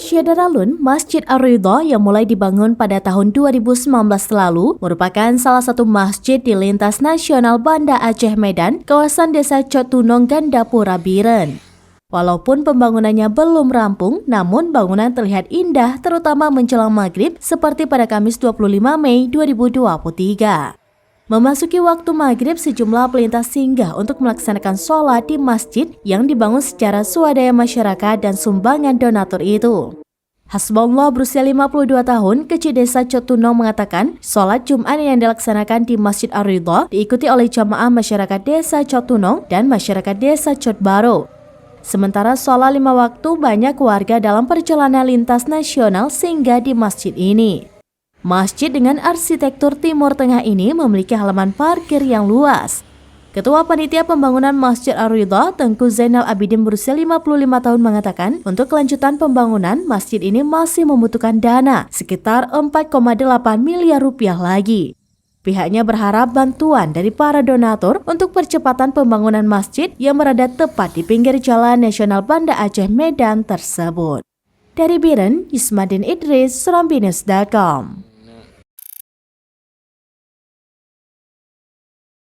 Syedaralun, Masjid Ar-Ridha yang mulai dibangun pada tahun 2019 lalu merupakan salah satu masjid di lintas nasional Banda Aceh Medan, kawasan Desa Cotunong, Gandapura Biren. Walaupun pembangunannya belum rampung, namun bangunan terlihat indah terutama menjelang maghrib seperti pada Kamis 25 Mei 2023. Memasuki waktu maghrib, sejumlah pelintas singgah untuk melaksanakan sholat di masjid yang dibangun secara swadaya masyarakat dan sumbangan donatur itu. Hasbullah berusia 52 tahun, kecil Desa Cotunong mengatakan, sholat Jumat yang dilaksanakan di Masjid Ar-Ridha diikuti oleh jamaah masyarakat Desa Cotunong dan masyarakat Desa Cotbaro. Sementara sholat 5 waktu, banyak warga dalam perjalanan lintas nasional singgah di masjid ini. Masjid dengan arsitektur Timur Tengah ini memiliki halaman parkir yang luas. Ketua Panitia Pembangunan Masjid Ar-Ridha, Tengku Zainal Abidin berusia 55 tahun mengatakan, untuk kelanjutan pembangunan, masjid ini masih membutuhkan dana sekitar 4,8 miliar rupiah lagi. Pihaknya berharap bantuan dari para donatur untuk percepatan pembangunan masjid yang berada tepat di pinggir Jalan Nasional Banda Aceh Medan tersebut. Dari Biren, Ismadin Idris, SerambiNews.com.